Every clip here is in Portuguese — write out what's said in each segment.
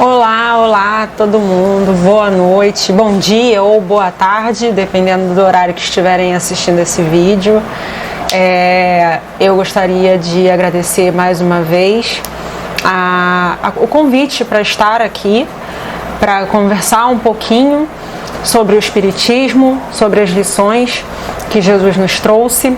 Olá todo mundo, boa noite, bom dia ou boa tarde, dependendo do horário que estiverem assistindo esse vídeo. Eu gostaria de agradecer mais uma vez o convite para estar aqui, para conversar um pouquinho sobre o Espiritismo, sobre as lições que Jesus nos trouxe.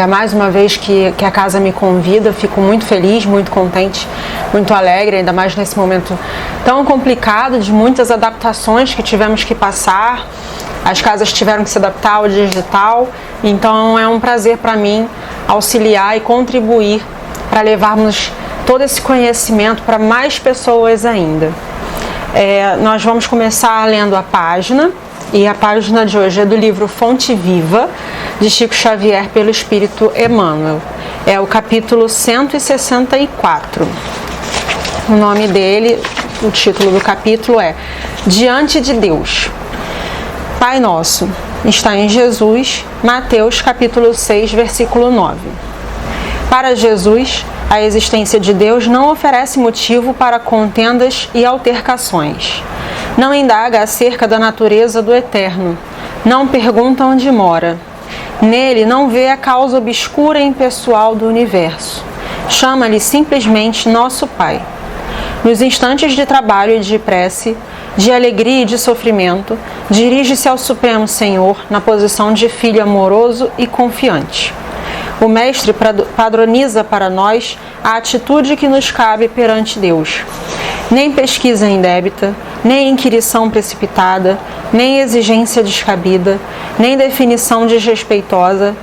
Mais uma vez que a casa me convida, fico muito feliz, muito contente, muito alegre, ainda mais nesse momento tão complicado, de muitas adaptações que tivemos que passar. As casas tiveram que se adaptar ao digital, então é um prazer para mim auxiliar e contribuir para levarmos todo esse conhecimento para mais pessoas ainda. Nós vamos começar lendo a página. E a página de hoje é do livro Fonte Viva, de Chico Xavier, pelo Espírito Emmanuel. É o capítulo 164. O nome dele, o título do capítulo é Diante de Deus. Pai Nosso, está em Jesus, Mateus capítulo 6, versículo 9. Para Jesus, a existência de Deus não oferece motivo para contendas e altercações. Não indaga acerca da natureza do eterno, não pergunta onde mora. Nele não vê a causa obscura e impessoal do universo. Chama-lhe simplesmente nosso Pai. Nos instantes de trabalho e de prece, de alegria e de sofrimento, dirige-se ao Supremo Senhor na posição de filho amoroso e confiante. O Mestre padroniza para nós a atitude que nos cabe perante Deus. Nem pesquisa indébita, nem inquirição precipitada, nem exigência descabida, nem definição desrespeitosa.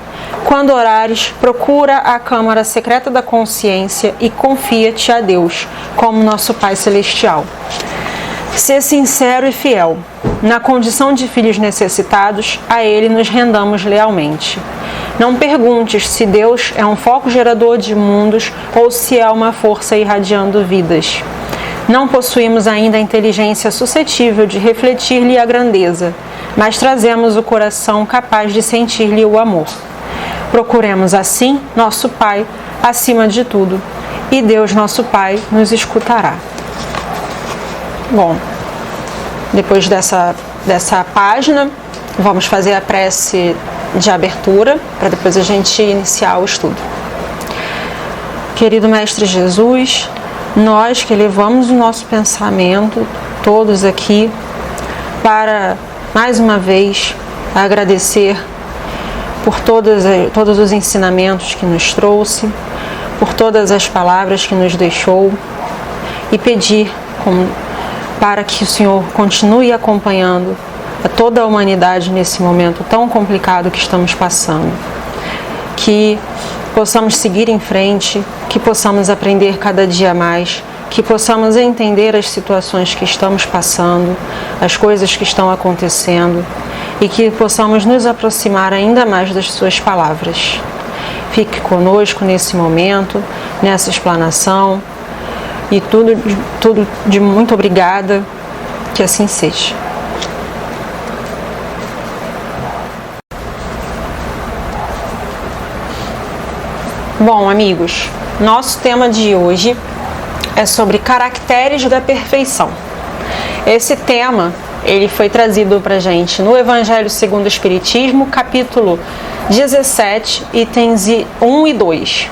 Quando orares, procura a câmara secreta da consciência e confia-te a Deus, como nosso Pai Celestial. Sê sincero e fiel. Na condição de filhos necessitados, a Ele nos rendamos lealmente. Não perguntes se Deus é um foco gerador de mundos ou se é uma força irradiando vidas. Não possuímos ainda a inteligência suscetível de refletir-lhe a grandeza, mas trazemos o coração capaz de sentir-lhe o amor. Procuremos assim nosso Pai, acima de tudo, e Deus nosso Pai nos escutará. Bom, depois dessa página, vamos fazer a prece de abertura, para depois a gente iniciar o estudo. Querido Mestre Jesus, nós que elevamos o nosso pensamento, todos aqui, para, mais uma vez, agradecer por todos os ensinamentos que nos trouxe, por todas as palavras que nos deixou, e pedir para que o Senhor continue acompanhando a toda a humanidade nesse momento tão complicado que estamos passando. Que possamos seguir em frente, que possamos aprender cada dia mais, que possamos entender as situações que estamos passando, as coisas que estão acontecendo e que possamos nos aproximar ainda mais das suas palavras. Fique conosco nesse momento, nessa explanação e tudo de muito obrigada, que assim seja. Bom, amigos, nosso tema de hoje é sobre caracteres da perfeição. Esse tema, ele foi trazido para a gente no Evangelho segundo o Espiritismo, capítulo 17, itens 1 e 2.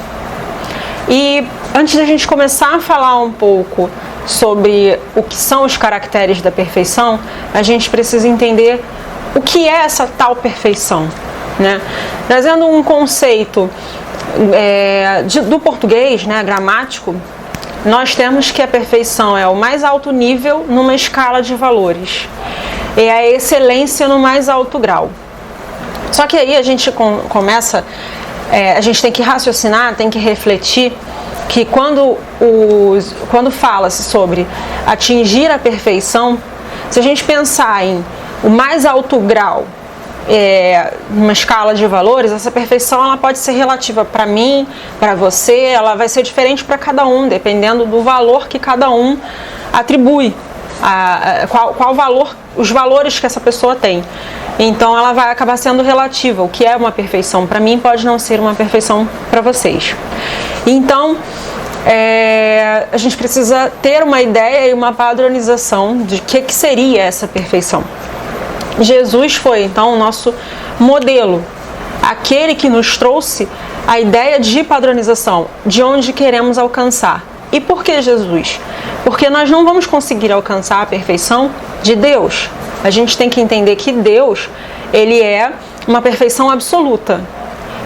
E antes da gente começar a falar um pouco sobre o que são os caracteres da perfeição, a gente precisa entender o que é essa tal perfeição, né? Trazendo um conceito do português, né, gramático, nós temos que a perfeição é o mais alto nível numa escala de valores. É a excelência no mais alto grau. Só que aí a gente começa, a gente tem que raciocinar, tem que refletir que quando fala-se sobre atingir a perfeição, se a gente pensar em o mais alto grau, numa escala de valores, essa perfeição ela pode ser relativa para mim, para você, ela vai ser diferente para cada um, dependendo do valor que cada um atribui, qual valor, os valores que essa pessoa tem. Então ela vai acabar sendo relativa. O que é uma perfeição para mim pode não ser uma perfeição para vocês. Então a gente precisa ter uma ideia e uma padronização de que seria essa perfeição. Jesus foi, então, o nosso modelo, aquele que nos trouxe a ideia de padronização, de onde queremos alcançar. E por que Jesus? Porque nós não vamos conseguir alcançar a perfeição de Deus. A gente tem que entender que Deus, ele é uma perfeição absoluta.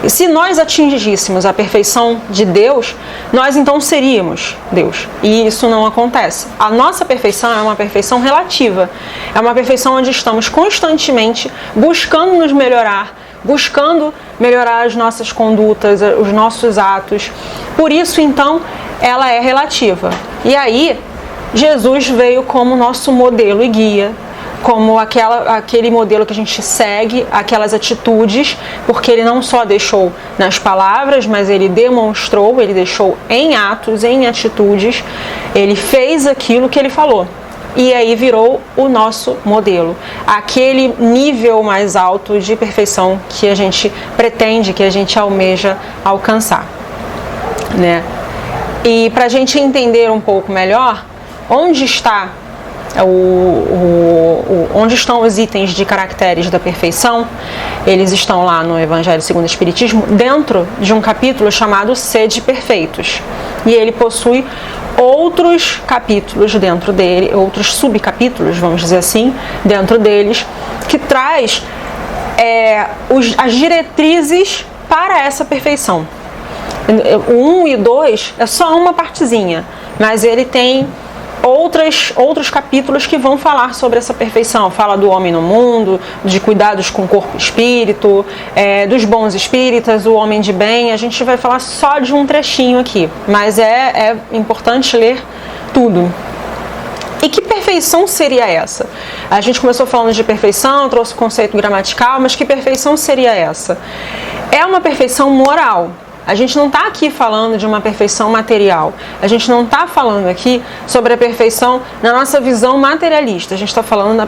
E se nós atingíssemos a perfeição de Deus, nós então seríamos Deus. E isso não acontece. A nossa perfeição é uma perfeição relativa. É uma perfeição onde estamos constantemente buscando nos melhorar, buscando melhorar as nossas condutas, os nossos atos. Por isso, então, ela é relativa. E aí, Jesus veio como nosso modelo e guia, como aquele modelo que a gente segue, aquelas atitudes, porque ele não só deixou nas palavras, mas ele demonstrou, ele deixou em atos, em atitudes, ele fez aquilo que ele falou. E aí virou o nosso modelo, aquele nível mais alto de perfeição que a gente pretende, que a gente almeja alcançar, né? E para a gente entender um pouco melhor onde estão os itens de caracteres da perfeição, eles estão lá no Evangelho segundo o Espiritismo, dentro de um capítulo chamado Sede Perfeitos. E ele possui outros capítulos dentro dele, outros subcapítulos, vamos dizer assim, dentro deles, que traz as diretrizes para essa perfeição. O 1 e 2 é só uma partezinha, mas ele tem outros capítulos que vão falar sobre essa perfeição. Fala do homem no mundo, de cuidados com o corpo e espírito, dos bons espíritas, o homem de bem. A gente vai falar só de um trechinho aqui, mas é importante ler tudo. E que perfeição seria essa? A gente começou falando de perfeição, trouxe o conceito gramatical, mas que perfeição seria essa? É uma perfeição moral. A gente não está aqui falando de uma perfeição material. A gente não está falando aqui sobre a perfeição na nossa visão materialista. A gente está falando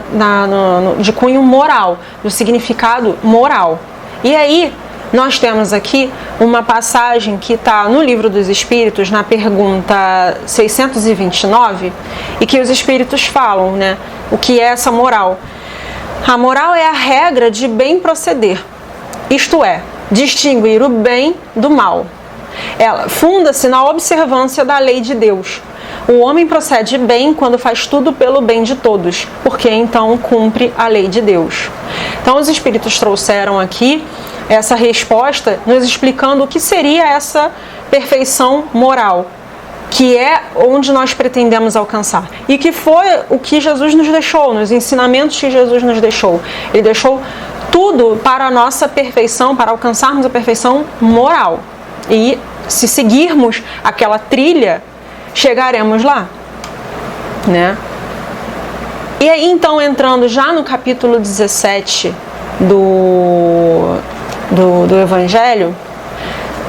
de cunho moral, do significado moral. E aí, nós temos aqui uma passagem que está no Livro dos Espíritos, na pergunta 629, e que os Espíritos falam, né? O que é essa moral? A moral é a regra de bem proceder. Isto é, distinguir o bem do mal. Ela funda-se na observância da lei de Deus. O homem procede bem quando faz tudo pelo bem de todos, porque então cumpre a lei de Deus. Então os Espíritos trouxeram aqui essa resposta, nos explicando o que seria essa perfeição moral, que é onde nós pretendemos alcançar. E que foi o que Jesus nos deixou, nos ensinamentos que Jesus nos deixou. Ele deixou tudo para a nossa perfeição, para alcançarmos a perfeição moral. E se seguirmos aquela trilha, chegaremos lá, né? E aí, então, entrando já no capítulo 17 do Evangelho,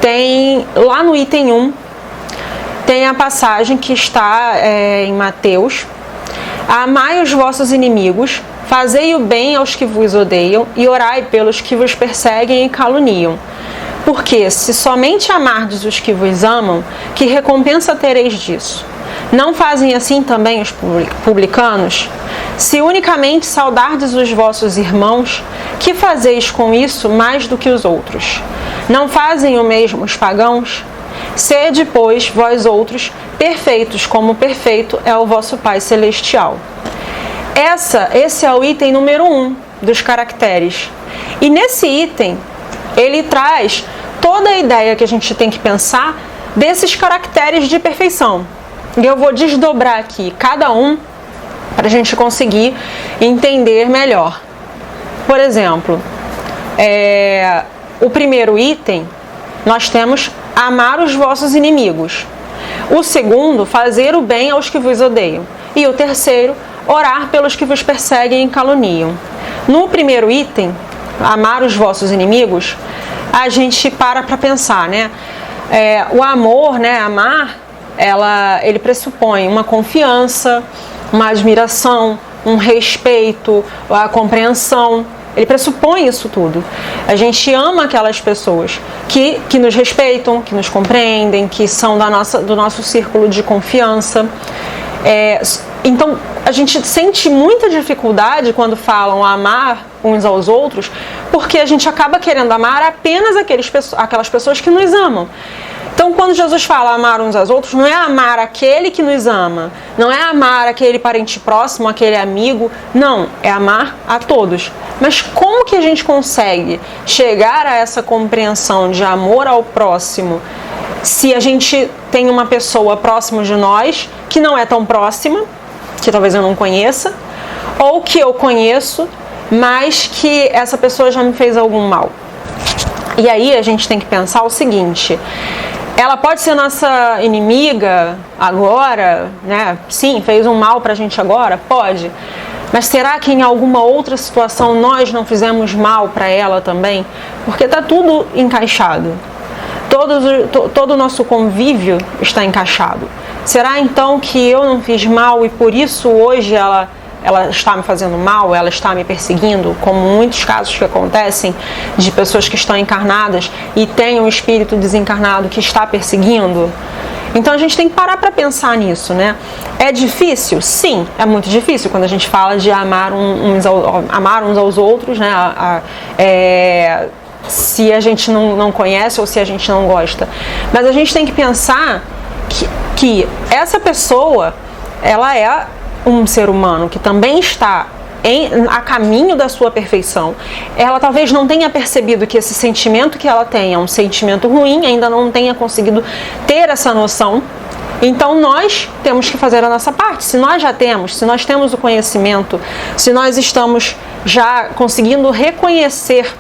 tem lá no item 1, tem a passagem que está em Mateus: amai os vossos inimigos, fazei o bem aos que vos odeiam e orai pelos que vos perseguem e caluniam. Porque se somente amardes os que vos amam, que recompensa tereis disso? Não fazem assim também os publicanos? Se unicamente saudardes os vossos irmãos, que fazeis com isso mais do que os outros? Não fazem o mesmo os pagãos? Sede, pois, vós perfeitos, como perfeito é o vosso Pai Celestial. Esse é o item número 1 dos caracteres. E nesse item, ele traz toda a ideia que a gente tem que pensar desses caracteres de perfeição. E eu vou desdobrar aqui cada um para a gente conseguir entender melhor. Por exemplo, o primeiro item, nós temos amar os vossos inimigos. O segundo, fazer o bem aos que vos odeiam. E o terceiro, orar pelos que vos perseguem e caluniam. No primeiro item, amar os vossos inimigos, a gente para pensar, né? O amor, né? Amar, ele pressupõe uma confiança, uma admiração, um respeito, a compreensão. Ele pressupõe isso tudo. A gente ama aquelas pessoas que nos respeitam, que nos compreendem, que são do nosso círculo de confiança. Então, a gente sente muita dificuldade quando falam amar uns aos outros, porque a gente acaba querendo amar apenas aquelas pessoas que nos amam. Então, quando Jesus fala amar uns aos outros, não é amar aquele que nos ama, não é amar aquele parente próximo, aquele amigo, não, é amar a todos. Mas como que a gente consegue chegar a essa compreensão de amor ao próximo se a gente tem uma pessoa próxima de nós que não é tão próxima, que talvez eu não conheça, ou que eu conheço, mas que essa pessoa já me fez algum mal? E aí a gente tem que pensar o seguinte: ela pode ser nossa inimiga agora, né? Sim, fez um mal pra gente agora? Pode. Mas será que em alguma outra situação nós não fizemos mal para ela também? Porque está tudo encaixado. Todo o nosso convívio está encaixado. Será então que eu não fiz mal e por isso hoje ela está me fazendo mal, ela está me perseguindo, como muitos casos que acontecem de pessoas que estão encarnadas e têm um espírito desencarnado que está perseguindo? Então a gente tem que parar para pensar nisso, né? É difícil? Sim, é muito difícil quando a gente fala de amar uns aos outros, né? Se a gente não conhece ou se a gente não gosta. Mas a gente tem que pensar que essa pessoa, ela é um ser humano que também está a caminho da sua perfeição. Ela talvez não tenha percebido que esse sentimento que ela tem é um sentimento ruim, ainda não tenha conseguido ter essa noção. Então nós temos que fazer a nossa parte. Se nós temos o conhecimento, se nós estamos já conseguindo reconhecer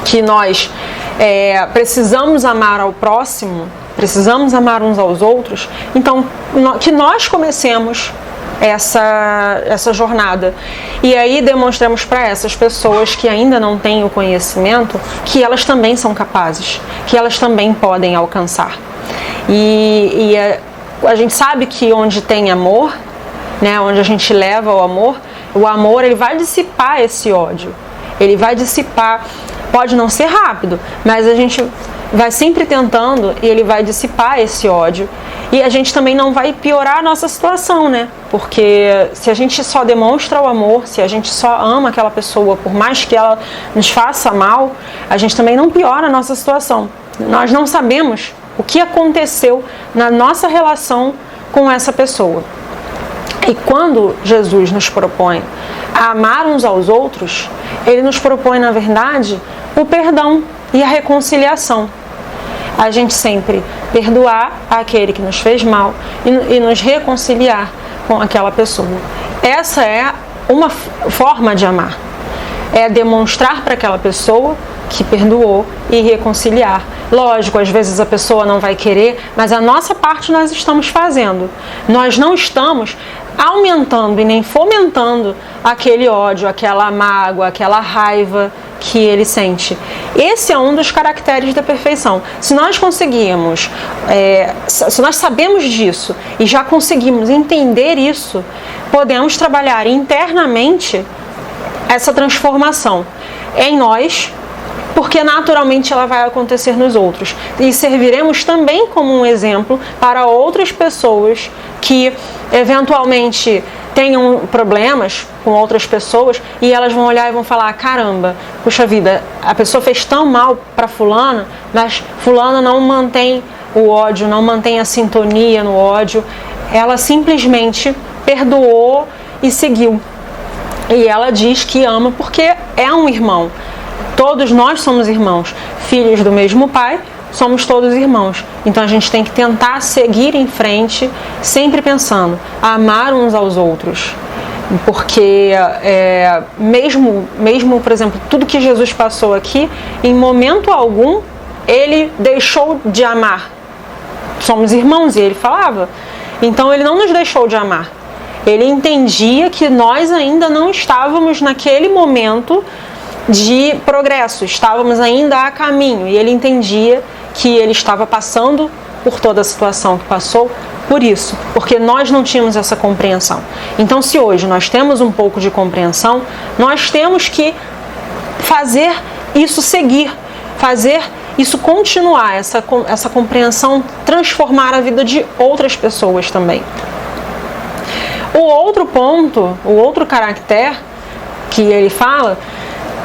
que nós precisamos amar ao próximo, precisamos amar uns aos outros, então que nós comecemos essa jornada. E aí demonstramos para essas pessoas que ainda não têm o conhecimento que elas também são capazes, que elas também podem alcançar. E a gente sabe que onde tem amor, né, onde a gente leva o amor ele vai dissipar esse ódio. Ele vai dissipar, pode não ser rápido, mas a gente vai sempre tentando e ele vai dissipar esse ódio. E a gente também não vai piorar a nossa situação, né? Porque se a gente só demonstra o amor, se a gente só ama aquela pessoa, por mais que ela nos faça mal, a gente também não piora a nossa situação. Nós não sabemos o que aconteceu na nossa relação com essa pessoa. E quando Jesus nos propõe a amar uns aos outros, ele nos propõe, na verdade, o perdão e a reconciliação. A gente sempre perdoar aquele que nos fez mal e nos reconciliar com aquela pessoa. Essa é uma forma de amar. É demonstrar para aquela pessoa que perdoou e reconciliar. Lógico, às vezes a pessoa não vai querer, mas a nossa parte nós estamos fazendo. Nós não estamos aumentando e nem fomentando aquele ódio, aquela mágoa, aquela raiva que ele sente. Esse é um dos caracteres da perfeição. Se nós conseguimos, se nós sabemos disso e já conseguimos entender isso, podemos trabalhar internamente essa transformação em nós, porque naturalmente ela vai acontecer nos outros. E serviremos também como um exemplo para outras pessoas que eventualmente tenham problemas com outras pessoas e elas vão olhar e vão falar: caramba, puxa vida, a pessoa fez tão mal para fulana, mas fulana não mantém o ódio, não mantém a sintonia no ódio, ela simplesmente perdoou e seguiu. E ela diz que ama porque é um irmão. Todos nós somos irmãos, filhos do mesmo pai, somos todos irmãos. Então a gente tem que tentar seguir em frente, sempre pensando, amar uns aos outros. Porque mesmo, por exemplo, tudo que Jesus passou aqui, em momento algum, ele deixou de amar. Somos irmãos, e ele falava. Então ele não nos deixou de amar. Ele entendia que nós ainda não estávamos naquele momento de progresso, estávamos ainda a caminho, e ele entendia que ele estava passando por toda a situação que passou, por isso, porque nós não tínhamos essa compreensão. Então, se hoje nós temos um pouco de compreensão, nós temos que fazer isso seguir, fazer isso continuar, essa compreensão transformar a vida de outras pessoas também. O outro ponto, o outro caractere que ele fala,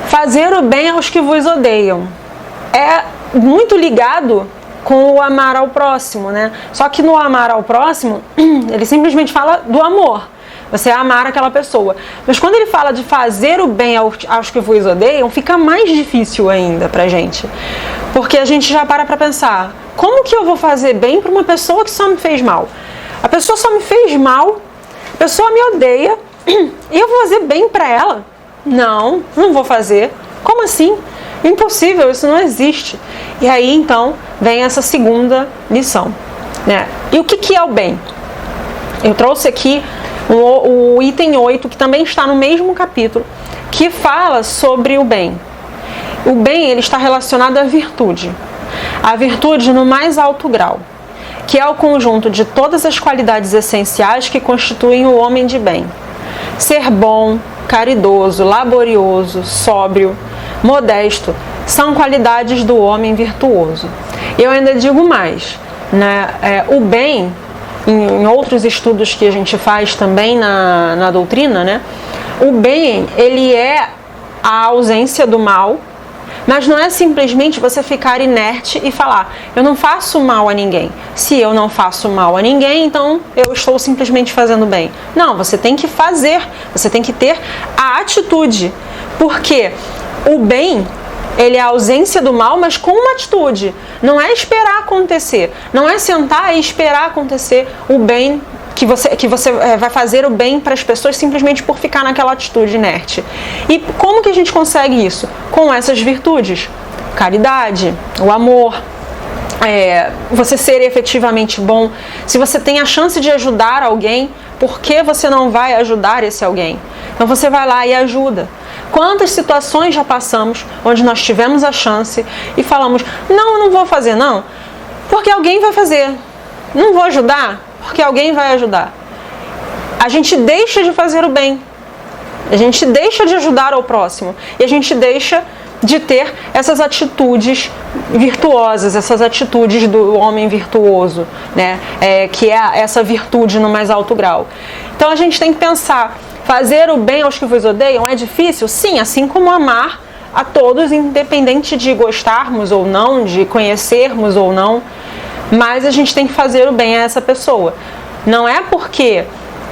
fazer o bem aos que vos odeiam. É muito ligado com o amar ao próximo, né? Só que no amar ao próximo, ele simplesmente fala do amor. Você amar aquela pessoa. Mas quando ele fala de fazer o bem aos que vos odeiam, fica mais difícil ainda pra gente. Porque a gente já para pensar, como que eu vou fazer bem para uma pessoa que só me fez mal? A pessoa só me fez mal, a pessoa me odeia, e eu vou fazer bem pra ela? Não vou fazer. Como assim? Impossível, isso não existe. E aí, então, vem essa segunda lição, né? E o que é o bem? Eu trouxe aqui o item 8, que também está no mesmo capítulo, que fala sobre o bem. O bem, ele está relacionado à virtude. A virtude no mais alto grau, que é o conjunto de todas as qualidades essenciais que constituem o homem de bem. Ser bom, caridoso, laborioso, sóbrio, modesto, são qualidades do homem virtuoso. Eu ainda digo mais, né? O bem, em outros estudos que a gente faz também na doutrina, né? O bem, ele é a ausência do mal, mas não é simplesmente você ficar inerte e falar, eu não faço mal a ninguém. Se eu não faço mal a ninguém, então eu estou simplesmente fazendo bem. Não, você tem que fazer, você tem que ter a atitude. Porque o bem, ele é a ausência do mal, mas com uma atitude. Não é esperar acontecer. Não é sentar e esperar acontecer o bem, que você vai fazer o bem para as pessoas simplesmente por ficar naquela atitude inerte. E como que a gente consegue isso? Com essas virtudes. Caridade, o amor, você ser efetivamente bom. Se você tem a chance de ajudar alguém, por que você não vai ajudar esse alguém? Então você vai lá e ajuda. Quantas situações já passamos onde nós tivemos a chance e falamos, não, eu não vou fazer não, porque alguém vai fazer. Não vou ajudar, porque alguém vai ajudar. A gente deixa de fazer o bem. A gente deixa de ajudar ao próximo. E a gente deixa de ter essas atitudes virtuosas, essas atitudes do homem virtuoso, né? Que é essa virtude no mais alto grau. Então a gente tem que pensar, fazer o bem aos que vos odeiam é difícil? Sim, assim como amar a todos, independente de gostarmos ou não, de conhecermos ou não, mas a gente tem que fazer o bem a essa pessoa. Não é porque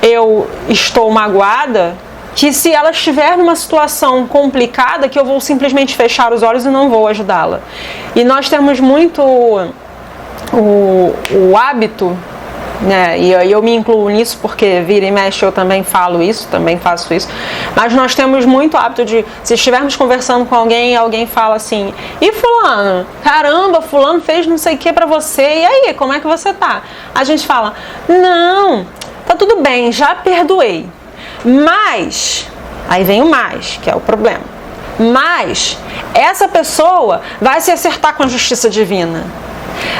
eu estou magoada que, se ela estiver numa situação complicada, que eu vou simplesmente fechar os olhos e não vou ajudá-la. E nós temos muito o hábito, né? E eu me incluo nisso porque vira e mexe eu também falo isso, também faço isso, mas nós temos muito hábito de, se estivermos conversando com alguém e alguém fala assim, e fulano, caramba, fulano fez não sei o que pra você, e aí, como é que você tá? A gente fala, não, tá tudo bem, já perdoei, mas, aí vem o mais, que é o problema, mas essa pessoa vai se acertar com a justiça divina.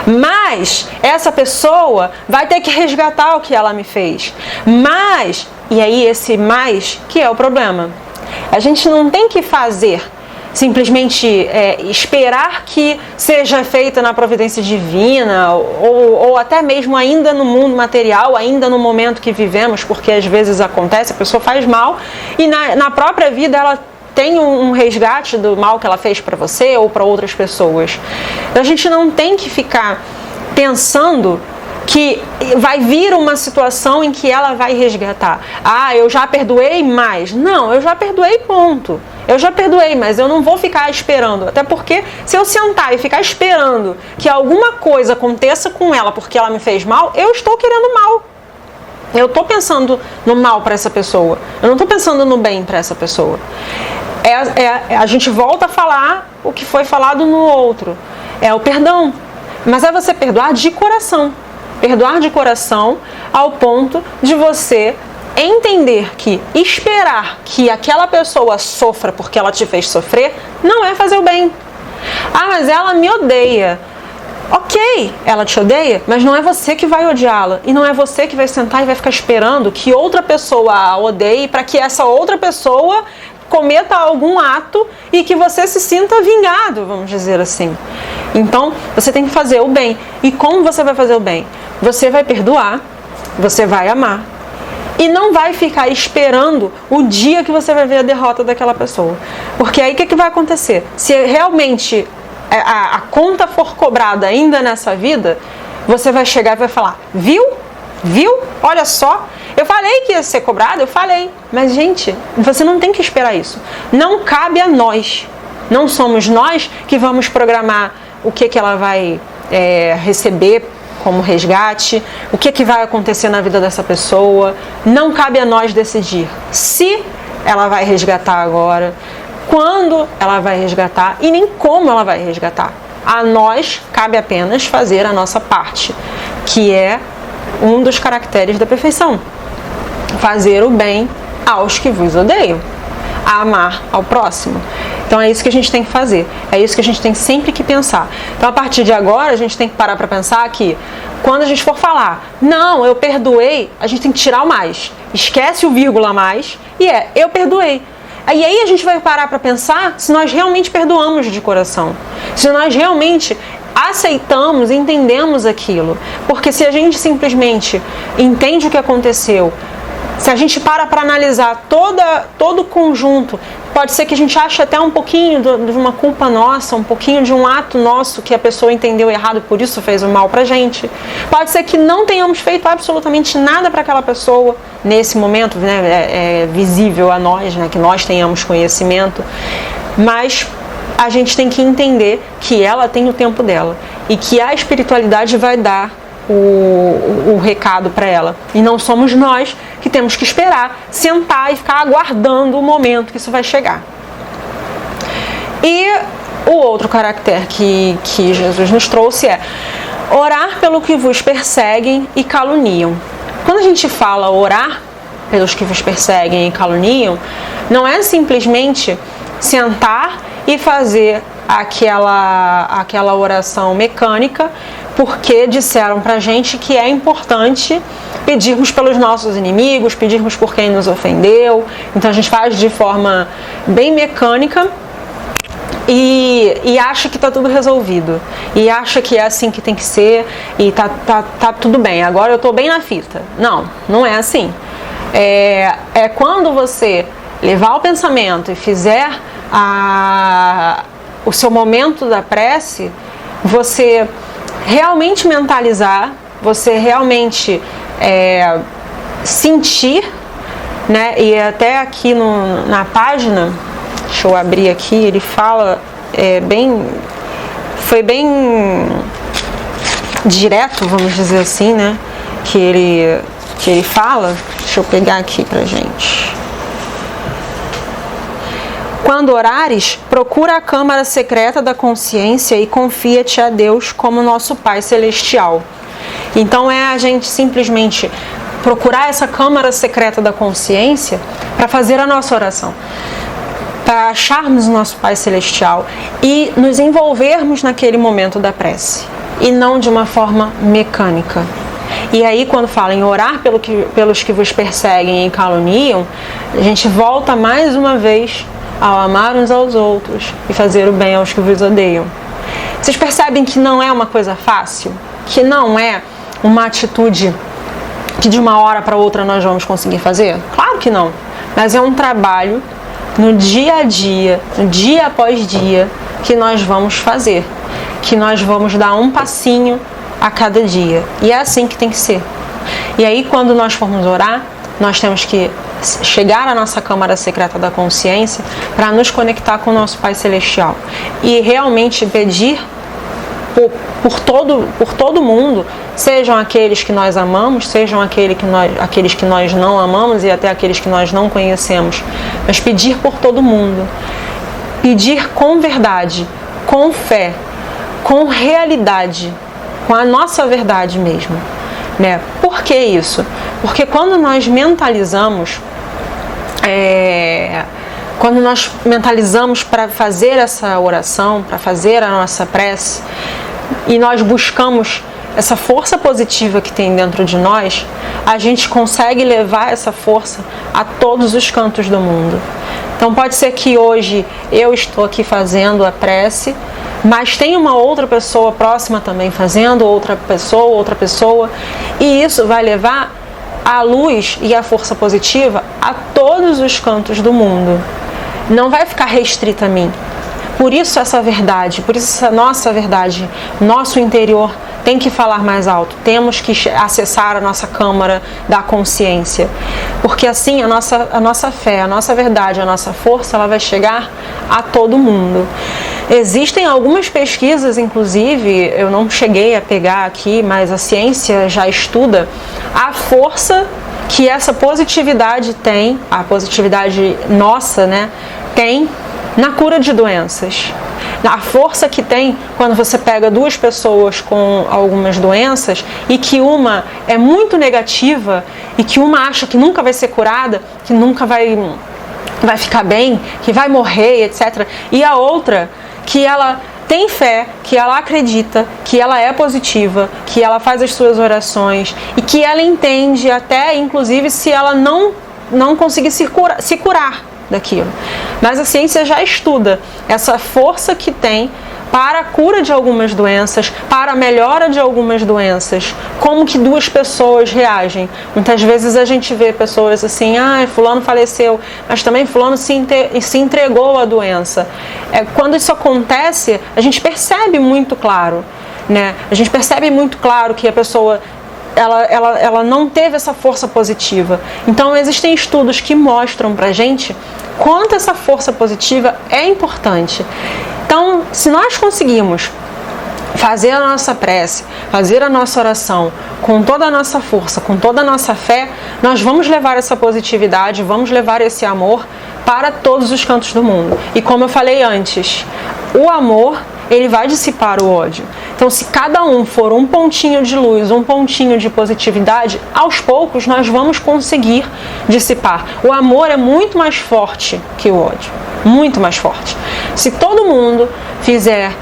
Mas essa pessoa vai ter que resgatar o que ela me fez. Mas, e aí esse mais que é o problema. A gente não tem que fazer, simplesmente esperar que seja feita na providência divina, ou até mesmo ainda no mundo material, ainda no momento que vivemos, porque às vezes acontece, a pessoa faz mal e na própria vida ela tem um resgate do mal que ela fez para você ou para outras pessoas. Então a gente não tem que ficar pensando que vai vir uma situação em que ela vai resgatar. Ah, eu já perdoei, mas... Não, eu já perdoei, ponto. Eu já perdoei, mas eu não vou ficar esperando. Até porque se eu sentar e ficar esperando que alguma coisa aconteça com ela porque ela me fez mal, eu estou querendo mal. Eu estou pensando no mal para essa pessoa. Eu não estou pensando no bem para essa pessoa. A gente volta a falar o que foi falado no outro. É o perdão. Mas é você perdoar de coração. Perdoar de coração ao ponto de você entender que esperar que aquela pessoa sofra porque ela te fez sofrer não é fazer o bem. Ah, mas ela me odeia. Ok, ela te odeia, mas não é você que vai odiá-la. E não é você que vai sentar e vai ficar esperando que outra pessoa a odeie para que essa outra pessoa cometa algum ato e que você se sinta vingado, vamos dizer assim. Então, você tem que fazer o bem. E como você vai fazer o bem? Você vai perdoar, você vai amar. E não vai ficar esperando o dia que você vai ver a derrota daquela pessoa. Porque aí o que vai acontecer? Se realmente a conta for cobrada ainda nessa vida, você vai chegar e vai falar, viu? Olha só, eu falei que ia ser cobrado, eu falei. Mas, gente, você não tem que esperar isso. Não cabe a nós. Não somos nós que vamos programar o que ela vai receber como resgate, o que vai acontecer na vida dessa pessoa. Não cabe a nós decidir se ela vai resgatar agora, quando ela vai resgatar e nem como ela vai resgatar. A nós cabe apenas fazer a nossa parte, que é um dos caracteres da perfeição. Fazer o bem aos que vos odeiam. Amar ao próximo. Então é isso que a gente tem que fazer. É isso que a gente tem sempre que pensar. Então a partir de agora a gente tem que parar para pensar que quando a gente for falar, não, eu perdoei, a gente tem que tirar o mais. Esquece o vírgula mais e eu perdoei. E aí a gente vai parar para pensar se nós realmente perdoamos de coração. Se nós realmente aceitamos, entendemos aquilo. Porque se a gente simplesmente entende o que aconteceu, se a gente para analisar todo o conjunto, pode ser que a gente ache até um pouquinho de uma culpa nossa, um pouquinho de um ato nosso que a pessoa entendeu errado, por isso fez o mal pra gente. Pode ser que não tenhamos feito absolutamente nada para aquela pessoa nesse momento, né? É visível a nós, né? Que nós tenhamos conhecimento, mas a gente tem que entender que ela tem o tempo dela e que a espiritualidade vai dar o recado para ela. E não somos nós que temos que esperar, sentar e ficar aguardando o momento que isso vai chegar. E o outro caractere que Jesus nos trouxe é orar pelo que vos perseguem e caluniam. Quando a gente fala orar pelos que vos perseguem e caluniam, não é simplesmente sentar e fazer aquela oração mecânica porque disseram pra gente que é importante pedirmos pelos nossos inimigos, pedirmos por quem nos ofendeu. Então a gente faz de forma bem mecânica e acha que tá tudo resolvido. E acha que é assim que tem que ser e tá tudo bem, agora eu tô bem na fita. Não é assim. É quando você levar o pensamento e fizer o seu momento da prece, você realmente mentalizar, você realmente sentir, né? E até aqui na página, deixa eu abrir aqui, ele fala foi bem direto, vamos dizer assim, né? Que ele fala, deixa eu pegar aqui pra gente. Quando orares, procura a câmara secreta da consciência e confia-te a Deus como nosso Pai Celestial. Então é a gente simplesmente procurar essa câmara secreta da consciência para fazer a nossa oração, para acharmos o nosso Pai Celestial e nos envolvermos naquele momento da prece, e não de uma forma mecânica. E aí quando fala em orar pelos que vos perseguem e caluniam, a gente volta mais uma vez ao amar uns aos outros e fazer o bem aos que vos odeiam. Vocês percebem que não é uma coisa fácil? Que não é uma atitude que de uma hora para outra nós vamos conseguir fazer? Claro que não. Mas é um trabalho no dia a dia, dia após dia, que nós vamos fazer. Que nós vamos dar um passinho a cada dia. E é assim que tem que ser. E aí, quando nós formos orar, nós temos que chegar à nossa câmara secreta da consciência para nos conectar com o nosso Pai Celestial e realmente pedir por todo mundo, sejam aqueles que nós amamos, sejam aqueles que nós não amamos e até aqueles que nós não conhecemos, mas pedir por todo mundo, pedir com verdade, com fé, com realidade, com a nossa verdade mesmo, né? Por que isso? Porque quando nós mentalizamos, para fazer essa oração, para fazer a nossa prece, e nós buscamos essa força positiva que tem dentro de nós, a gente consegue levar essa força a todos os cantos do mundo. Então pode ser que hoje eu estou aqui fazendo a prece, mas tem uma outra pessoa próxima também fazendo, outra pessoa, e isso vai levar a luz e a força positiva a todos os cantos do mundo. Não vai ficar restrita a mim. Por isso essa verdade, por isso essa nossa verdade, nosso interior tem que falar mais alto. Temos que acessar a nossa câmara da consciência. Porque assim a nossa fé, a nossa verdade, a nossa força, ela vai chegar a todo mundo. Existem algumas pesquisas, inclusive, eu não cheguei a pegar aqui, mas a ciência já estuda a força que essa positividade tem, a positividade nossa, né, tem na cura de doenças. A força que tem quando você pega duas pessoas com algumas doenças e que uma é muito negativa e que uma acha que nunca vai ser curada, que nunca vai ficar bem, que vai morrer, etc. E a outra que ela tem fé, que ela acredita, que ela é positiva, que ela faz as suas orações e que ela entende até, inclusive, se ela não conseguir se curar daquilo. Mas a ciência já estuda essa força que tem para a cura de algumas doenças, para a melhora de algumas doenças, como que duas pessoas reagem. Muitas vezes a gente vê pessoas assim, fulano faleceu, mas também fulano se entregou à doença. Quando isso acontece, a gente percebe muito claro, né? A gente percebe muito claro que a pessoa ela não teve essa força positiva. Então existem estudos que mostram pra gente quanto essa força positiva é importante. Então, se nós conseguimos fazer a nossa prece, fazer a nossa oração com toda a nossa força, com toda a nossa fé, nós vamos levar essa positividade, vamos levar esse amor para todos os cantos do mundo. E como eu falei antes, o amor, ele vai dissipar o ódio. Então, se cada um for um pontinho de luz, um pontinho de positividade, aos poucos nós vamos conseguir dissipar. O amor é muito mais forte que o ódio, muito mais forte. Se todo mundo fizer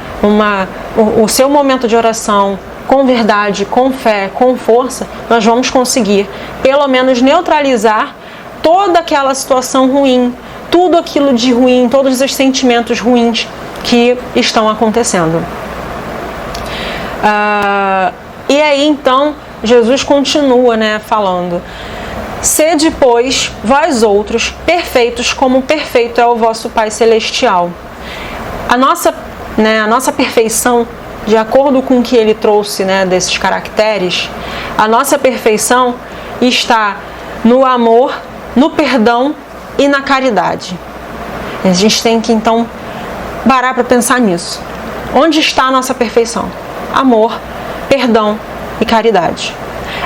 o seu momento de oração com verdade, com fé, com força, nós vamos conseguir, pelo menos, neutralizar toda aquela situação ruim, tudo aquilo de ruim, todos os sentimentos ruins que estão acontecendo. E aí então Jesus continua, né, falando: sede, pois, vós outros perfeitos, como perfeito é o vosso Pai Celestial. A nossa perfeição, de acordo com o que ele trouxe, né, desses caracteres, a nossa perfeição está no amor, no perdão e na caridade. A gente tem que então parar para pensar nisso. Onde está a nossa perfeição? Amor, perdão e caridade.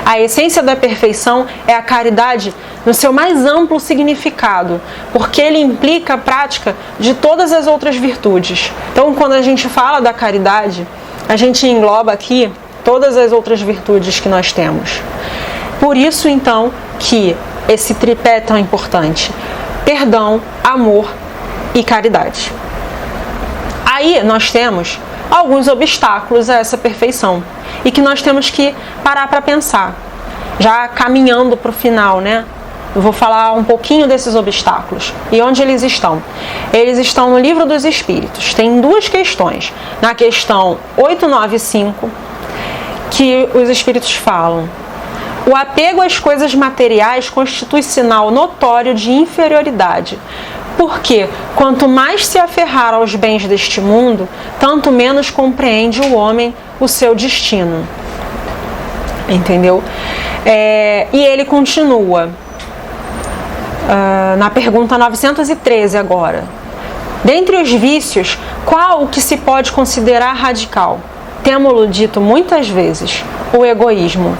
A essência da perfeição é a caridade no seu mais amplo significado, porque ele implica a prática de todas as outras virtudes. Então, quando a gente fala da caridade, a gente engloba aqui todas as outras virtudes que nós temos. Por isso, então, que esse tripé é tão importante: perdão, amor e caridade. Aí nós temos alguns obstáculos a essa perfeição e que nós temos que parar para pensar. Já caminhando para o final, né? Eu vou falar um pouquinho desses obstáculos e onde eles estão. Eles estão no Livro dos Espíritos. Tem duas questões. Na questão 895, que os Espíritos falam: o apego às coisas materiais constitui sinal notório de inferioridade, porque quanto mais se aferrar aos bens deste mundo, tanto menos compreende o homem o seu destino. entendeu? E ele continua na pergunta 913 agora. Dentre os vícios, qual o que se pode considerar radical? Temo-lo dito muitas vezes, o egoísmo.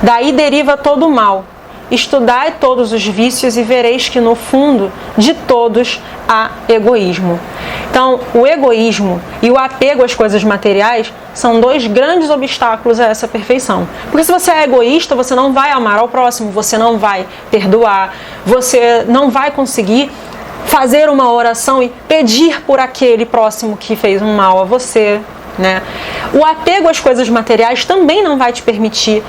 Daí deriva todo o mal. Estudai todos os vícios e vereis que no fundo de todos há egoísmo. Então, o egoísmo e o apego às coisas materiais são dois grandes obstáculos a essa perfeição. Porque se você é egoísta, você não vai amar ao próximo, você não vai perdoar, você não vai conseguir fazer uma oração e pedir por aquele próximo que fez um mal a você, né? O apego às coisas materiais também não vai te permitir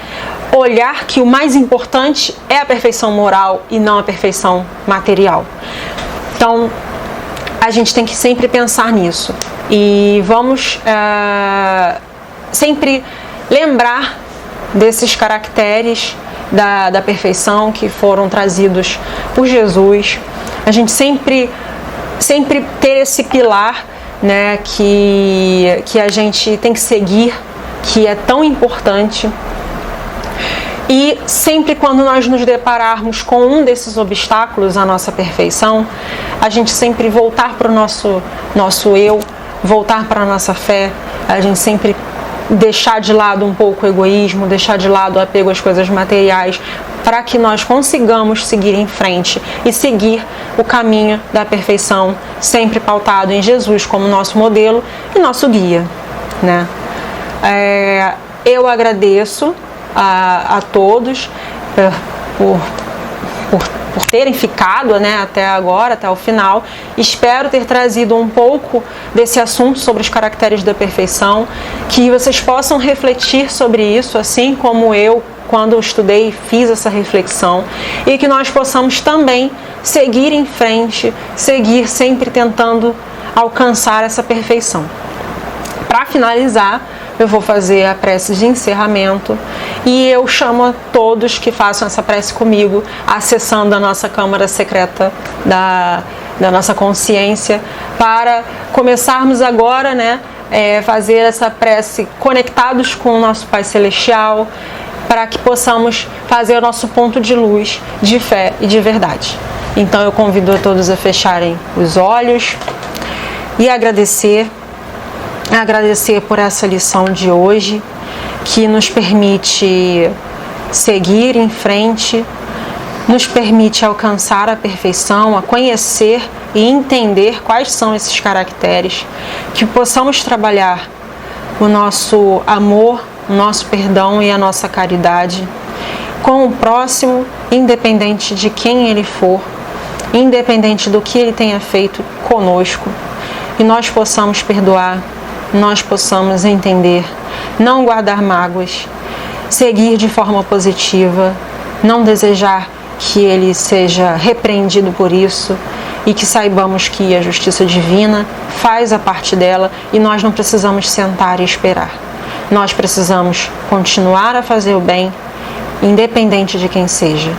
olhar que o mais importante é a perfeição moral e não a perfeição material. Então, a gente tem que sempre pensar nisso e vamos sempre lembrar desses caracteres da perfeição que foram trazidos por Jesus. A gente sempre ter esse pilar, né, que a gente tem que seguir, que é tão importante. E sempre quando nós nos depararmos com um desses obstáculos à nossa perfeição, a gente sempre voltar para o nosso eu, voltar para a nossa fé, a gente sempre deixar de lado um pouco o egoísmo, deixar de lado o apego às coisas materiais, para que nós consigamos seguir em frente e seguir o caminho da perfeição, sempre pautado em Jesus como nosso modelo e nosso guia, né? Eu agradeço a todos por terem ficado, né, até agora, até o final. Espero ter trazido um pouco desse assunto sobre os caracteres da perfeição, que vocês possam refletir sobre isso, assim como eu, quando estudei, fiz essa reflexão, e que nós possamos também seguir em frente, seguir sempre tentando alcançar essa perfeição. Para finalizar, eu vou fazer a prece de encerramento e eu chamo a todos que façam essa prece comigo, acessando a nossa câmara secreta da nossa consciência, para começarmos agora, né, fazer essa prece conectados com o nosso Pai Celestial, para que possamos fazer o nosso ponto de luz, de fé e de verdade. Então eu convido a todos a fecharem os olhos e agradecer por essa lição de hoje, que nos permite seguir em frente, nos permite alcançar a perfeição, a conhecer e entender quais são esses caracteres, que possamos trabalhar o nosso amor, o nosso perdão e a nossa caridade com o próximo, independente de quem ele for, independente do que ele tenha feito conosco, e nós possamos perdoar, nós possamos entender, não guardar mágoas, seguir de forma positiva, não desejar que ele seja repreendido por isso, e que saibamos que a justiça divina faz a parte dela e nós não precisamos sentar e esperar. Nós precisamos continuar a fazer o bem, independente de quem seja.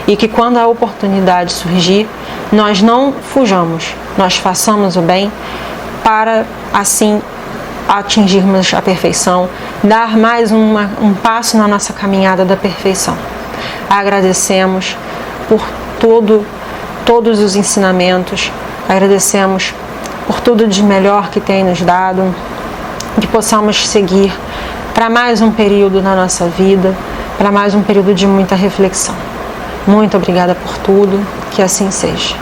E que quando a oportunidade surgir, nós não fujamos, nós façamos o bem para assim atingirmos a perfeição, dar mais um passo na nossa caminhada da perfeição. Agradecemos por todos os ensinamentos, agradecemos por tudo de melhor que tem nos dado, que possamos seguir para mais um período na nossa vida, para mais um período de muita reflexão. Muito obrigada por tudo, que assim seja.